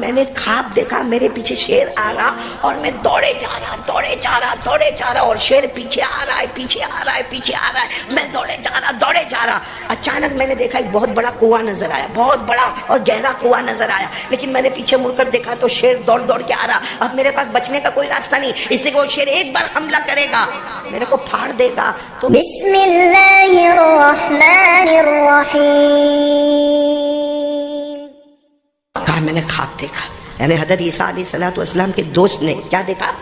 میں نے خواب دیکھا میرے پیچھے شیر آ رہا اور میں دوڑے جا رہا اور شیر پیچھے آ رہا ہے میں دوڑے جا رہا اچانک میں نے دیکھا ایک بہت بڑا کنواں نظر آیا، بہت بڑا اور گہرا کنواں نظر آیا، لیکن میں نے پیچھے مڑ کر دیکھا تو شیر دوڑ کے آ رہا۔ اب میرے پاس بچنے کا کوئی راستہ نہیں، اس لیے وہ شیر ایک بار حملہ کرے گا، میرے کو پھاڑ دے گا۔ تو بسم اللہ الرحمن الرحیم، کہا میں نے خواب دیکھا، یعنی حضرت عیسیٰ علیہ السلام کے دوست نے کیا دیکھا؟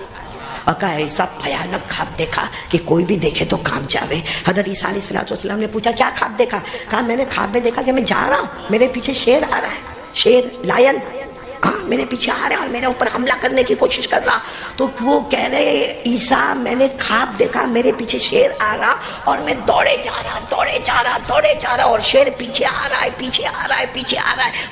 اور کہا ایسا بھیانک خواب دیکھا کہ کوئی بھی دیکھے تو کام جاوے۔ حضرت عیسیٰ علیہ السلام نے پوچھا کیا خواب دیکھا؟ کہا میں نے خواب میں دیکھا کہ میں جا رہا ہوں، میرے پیچھے شیر آ رہا ہے، شیر لائن میرے پیچھے آ رہا ہے اور میرے اوپر حملہ کرنے کی کوشش کر رہا۔ تو وہ کہہ رہے عیسیٰ میں نے خواب دیکھا میرے پیچھے شیر آ رہا اور میں دوڑے جا رہا اور شیر پیچھے آ رہا ہے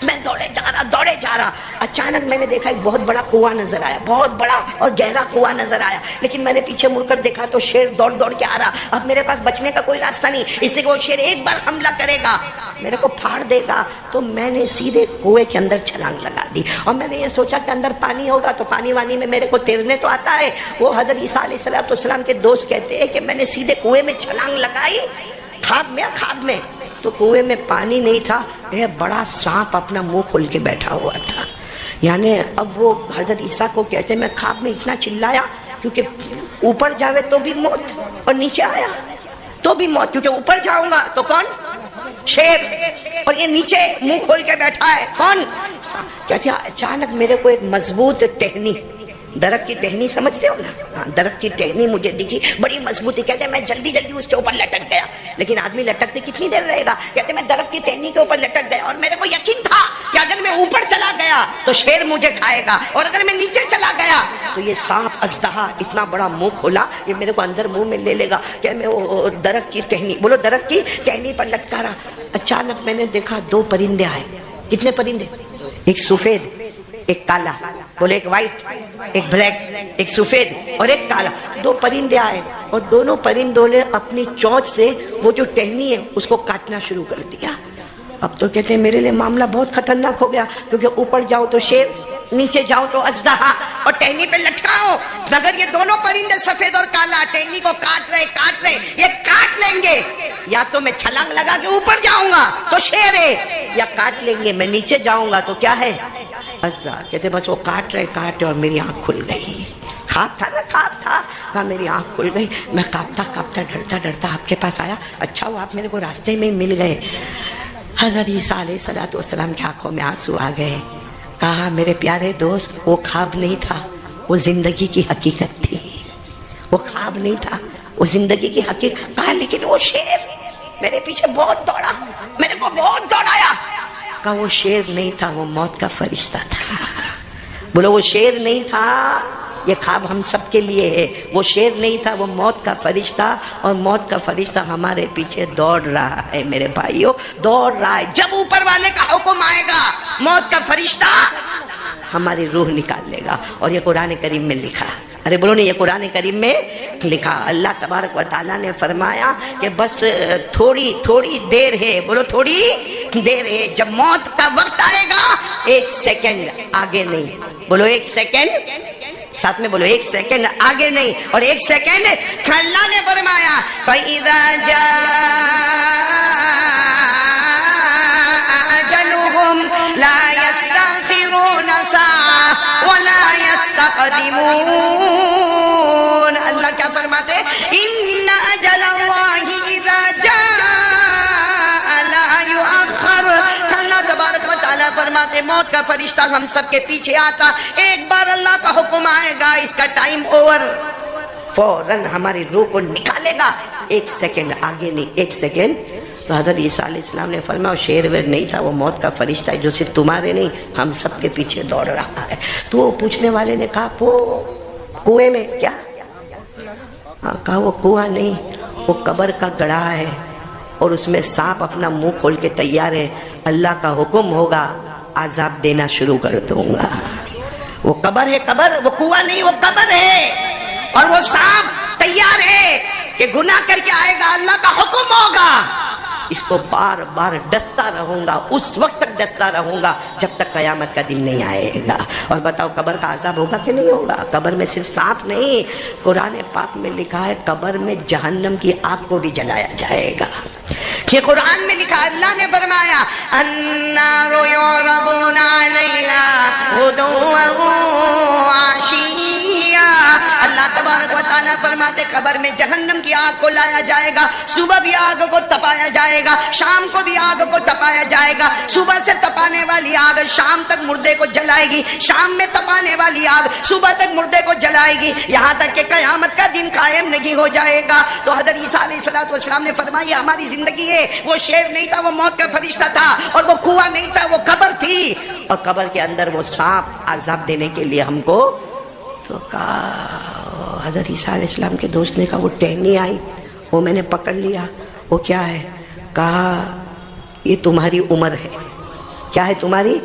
میں دوڑے جا رہا اچانک میں نے دیکھا ایک بہت بڑا کنواں نظر آیا، بہت بڑا اور گہرا کنواں نظر آیا، لیکن میں نے پیچھے مڑ کر دیکھا تو شیر دوڑ کے آ رہا۔ اب میرے پاس بچنے کا کوئی راستہ نہیں، اس لیے وہ شیر ایک بار حملہ کرے گا، میرے کو پھاڑ دے گا۔ تو میں نے سیدھے کنویں کے اندر چھلانگ لگا دی اور میں نے یہ سوچا کہ اندر پانی ہوگا تو پانی وانی میں میرے کو تیرنے تو آتا ہے۔ وہ حضرت عیسیٰ علیہ السلام کے دوست کہتے ہیں کہ میں نے سیدھے کنویں میں چھلانگ لگائی خواب میں تو کنویں میں پانی نہیں تھا، یہ بڑا سانپ اپنا منہ کھول کے بیٹھا ہوا تھا۔ یعنی اب وہ حضرت عیسیٰ کو کہتے ہیں میں خواب میں اتنا چلایا کیونکہ اوپر جاوے تو بھی موت اور نیچے آیا تو بھی موت، کیونکہ اوپر جاؤں گا تو کون؟ شیر، اور یہ نیچے منہ کھول کے بیٹھا ہے کون؟ کہتے ہیں اچانک میرے کو ایک مضبوط ٹہنی، درخت کی ٹہنی سمجھتے ہو نا، درخت کی ٹہنی مجھے دکھی بڑی مضبوطی، کہتے ہیں میں جلدی اس کے اوپر لٹک گیا، لیکن آدمی لٹکتے کتنی دیر رہے گا؟ کہتے ہیں میں درخت کی ٹہنی کے اوپر لٹک گیا اور میرے کو یقین تھا کہ اگر میں اوپر چلا گیا تو شیر مجھے کھائے گا اور اگر میں نیچے چلا گیا تو یہ سانپ اژدہا اتنا بڑا منہ کھولا یہ میرے کو اندر منہ میں لے لے گا کہ میں وہ درخت کی ٹہنی، بولو درخت کی ٹہنی پر لٹکا رہا۔ اچانک میں نے دیکھا دو پرندے آئے، کتنے پرندے؟ ایک سفید ایک کالا، بولے ایک وائٹ ایک بلیک، ایک سفید اور ایک کالا، دو پرندے آئے اور دونوں پرندوں نے اپنی چونچ سے وہ جو ٹہنی ہے اس کو کاٹنا شروع کر دیا۔ اب تو کہتے ہیں میرے لیے معاملہ بہت خطرناک ہو گیا، کیونکہ اوپر جاؤ تو شیر، نیچے جاؤ تو اژدہا اور ٹہنی پہ لٹکاؤ، مگر یہ دونوں پرندے سفید اور کالا ٹہنی کو کاٹ رہے یہ کاٹ لیں گے، یا تو میں چھلانگ لگا کے اوپر جاؤں گا تو شیر ہے، یا کاٹ لیں گے میں نیچے جاؤں گا تو کیا ہے؟ اژدہا۔ کہتے بس وہ کاٹ رہے اور میری آنکھ کھل گئی، خواب تھا کہا میری آنکھ کھل گئی، میں کانپتا ڈرتا آپ کے پاس آیا، اچھا وہ آپ میرے کو راستے میں مل گئے۔ حضرت عیسیٰ علیہ السلام کی آنکھوں میں آنسو آ گئے، کہا میرے پیارے دوست وہ خواب نہیں تھا، وہ زندگی کی حقیقت تھی، وہ خواب نہیں تھا وہ زندگی کی حقیقت۔ کہا لیکن وہ شیر میرے پیچھے بہت دوڑا، میرے کو بہت دوڑایا۔ کہا وہ شیر نہیں تھا، وہ موت کا فرشتہ تھا۔ بولو وہ شیر نہیں تھا، یہ خواب ہم سب کے لیے ہے، وہ شیر نہیں تھا وہ موت کا فرشتہ، اور موت کا فرشتہ ہمارے پیچھے دوڑ رہا ہے میرے بھائیوں، دوڑ رہا ہے۔ جب اوپر والے کا حکم آئے گا موت کا فرشتہ ہماری روح نکال لے گا، اور یہ قرآن کریم میں لکھا، ارے بولو نہیں، یہ قرآن کریم میں لکھا، اللہ تبارک و تعالیٰ نے فرمایا کہ بس تھوڑی دیر ہے، بولو تھوڑی دیر ہے، جب موت کا وقت آئے گا 1 سیکنڈ آگے نہیں، بولو 1 سیکنڈ، ساتھ میں بولو 1 سیکنڈ آگے نہیں، اور 1 سیکنڈ اللہ نے فرمایا فَإِذَا جَاءَ أَجَلُهُمْ لَا يَسْتَأْخِرُونَ سَاعَةً وَلَا يَسْتَقْدِمُونَ۔ اللہ کیا فرماتے ہیں؟ إِنَّ أَجَلَ اللَّهِ إِذَا جَاءَ لَا يُؤَخَّرُ۔ اللہ تبارک و تعالیٰ فرماتے موت کا فرشتہ ہم سب کے پیچھے آتا، ایک بار اللہ کا حکم آئے گا اس کا ٹائم اوور، فوراً ہماری روح کو نکالے گا، 1 سیکنڈ آگے نہیں، 1 سیکنڈ۔ تو حضرت عیسیٰ علیہ السلام نے فرمایا وہ شیر ویر نہیں تھا، وہ موت کا فرشتہ ہے جو صرف تمہارے نہیں ہم سب کے پیچھے دوڑ رہا ہے۔ تو وہ پوچھنے والے نے کہا وہ کنویں میں کیا؟ کہا وہ کنواں نہیں، وہ قبر کا گڑھا ہے اور اس میں سانپ اپنا منہ کھول کے تیار ہے، اللہ کا حکم ہوگا عذاب دینا شروع کر دوں گا۔ وہ قبر ہے، قبر، وہ کنواں نہیں، وہ قبر ہے، اور وہ سانپ تیار ہے کہ گناہ کر کے آئے گا، اللہ کا حکم ہوگا اس کو بار بار ڈستا رہوں گا، اس وقت تک ڈستا رہوں گا جب تک قیامت کا دن نہیں آئے گا۔ اور بتاؤ قبر کا عذاب ہوگا کہ نہیں ہوگا؟ قبر میں صرف سانپ نہیں، قرآن پاک میں لکھا ہے قبر میں جہنم کی آگ کو بھی جلایا جائے گا۔ یہ قرآن میں لکھا، اللہ نے فرمایا النار یعرضون علیہا غدوا وعشیا۔ اللہ تبارک و تعالیٰ فرماتے قبر میں جہنم کی آگ کو لایا جائے گا، صبح بھی آگ کو تپایا جائے گا، شام کو بھی آگ کو تپایا جائے گا۔ صبح سے تپانے والی آگ شام تک مردے کو جلائے گی، شام میں تپانے والی آگ صبح تک مردے کو جلائے گی، یہاں تک کہ قیامت کا دن قائم نہیں ہو جائے گا۔ تو حضرت عیسیٰ علیہ السلام نے فرمایا ہماری زندگی ہے، وہ شیر نہیں تھا، وہ موت کا فرشتہ تھا، اور وہ کنواں نہیں تھا، وہ قبر تھی، اور قبر کے اندر وہ سانپ عذاب دینے کے لیے ہم کو۔ تو کہا حضرت عیسیٰ علیہ السلام کے دوست نے کہا وہ ٹہنی آئی، وہ میں نے پکڑ لیا، وہ کیا ہے؟ کہا یہ تمہاری عمر ہے۔ کیا ہے تمہاری؟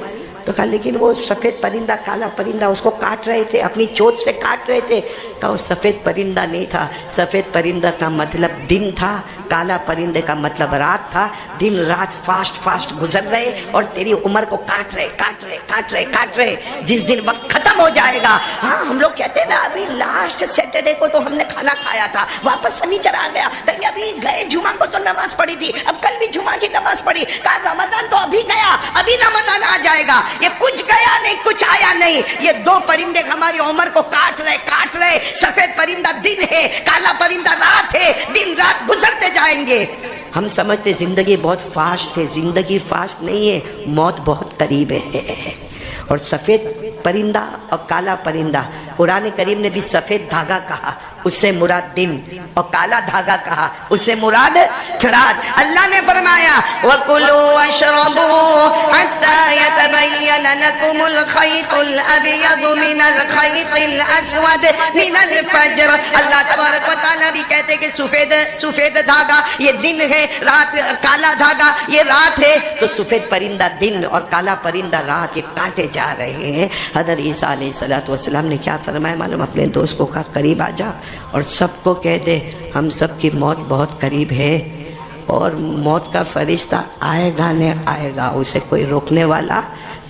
تو کہا لیکن وہ سفید پرندہ کالا پرندہ اس کو کاٹ رہے تھے، اپنی چوٹ سے کاٹ رہے تھے۔ کہا وہ سفید پرندہ نہیں تھا، سفید پرندہ کا مطلب دن تھا، کالا پرندے کا مطلب رات تھا۔ دن رات فاسٹ فاسٹ گزر رہے اور تیری عمر کو کاٹ رہے کاٹ رہے کاٹ رہے کاٹ رہے۔ جس دن وقت ختم ہو جائے گا، ہاں ہم لوگ کہتے ہیں نا ابھی لاسٹ سیٹرڈے کو تو ہم نے کھانا کھایا تھا، واپس سنیچر آ گیا، ابھی گئے جمعہ کو تو نماز پڑھی تھی، اب کل بھی جمعہ کی نماز پڑھی، کہا رمضان تو ابھی گیا، ابھی رمضان آ جائے گا۔ یہ کچھ گیا نہیں، کچھ آیا نہیں، یہ دو پرندے ہماری عمر کو کاٹ رہے۔ سفید پرندہ دن ہے، کالا پرندہ رات ہے، دن رات گزرتے جائیں گے۔ ہم سمجھتے زندگی بہت فاسٹ ہے، زندگی فاسٹ نہیں ہے، موت بہت قریب ہے۔ اور سفید پرندہ اور کالا پرندہ، قرآن کریم نے بھی سفید دھاگا کہا، اس سے مراد دن، اور کالا دھاگا کہا، اس سے مراد رات۔ اللہ نے فرمایا وَكُلُوا وَاشْرَبُوا حَتَّى يَتَبَيَّنَ لَكُمُ الْخَيْطُ الْأَبْيَضُ مِنَ الْخَيْطِ الْأَسْوَدِ مِنَ الْفَجْرِ۔ اللہ تبارک و تعالیٰ بھی کہتے کہ سفید دھاگا یہ دن ہے، رات کالا دھاگا یہ رات ہے۔ تو سفید پرندہ دن اور کالا پرندہ رات، یہ کاٹے جا رہے ہیں۔ حضرت عیسیٰ علیہ السلام نے کیا فرمایا معلوم؟ اپنے دوست کو کہا قریب آ جا اور سب کو کہہ دے ہم سب کی موت بہت قریب ہے، اور موت کا فرشتہ آئے گا نہیں آئے گا، اسے کوئی روکنے والا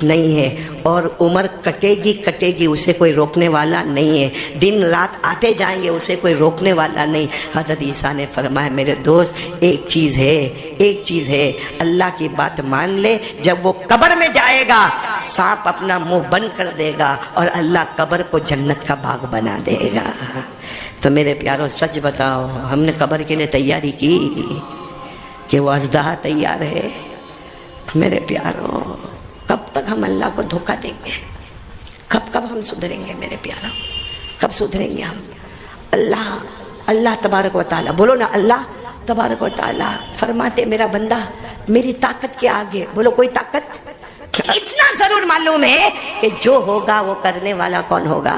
نہیں ہے، اور عمر کٹے گی اسے کوئی روکنے والا نہیں ہے، دن رات آتے جائیں گے اسے کوئی روکنے والا نہیں۔ حضرت عیسیٰ نے فرمایا میرے دوست ایک چیز ہے، اللہ کی بات مان لے، جب وہ قبر میں جائے گا سانپ اپنا منہ بند کر دے گا اور اللہ قبر کو جنت کا باغ بنا دے گا۔ تو میرے پیاروں سچ بتاؤ ہم نے قبر کے لیے تیاری کی کہ وہ اژدہا تیار ہے؟ میرے پیاروں کب تک ہم اللہ کو دھوکہ دیں گے؟ کب ہم سدھریں گے میرے پیاروں؟ کب سدھریں گے ہم؟ اللہ تبارک و تعالیٰ، بولو نا اللہ تبارک و تعالیٰ فرماتے میرا بندہ میری طاقت کے آگے، بولو کوئی طاقت؟ اتنا ضرور معلوم ہے کہ جو ہوگا وہ کرنے والا کون ہوگا؟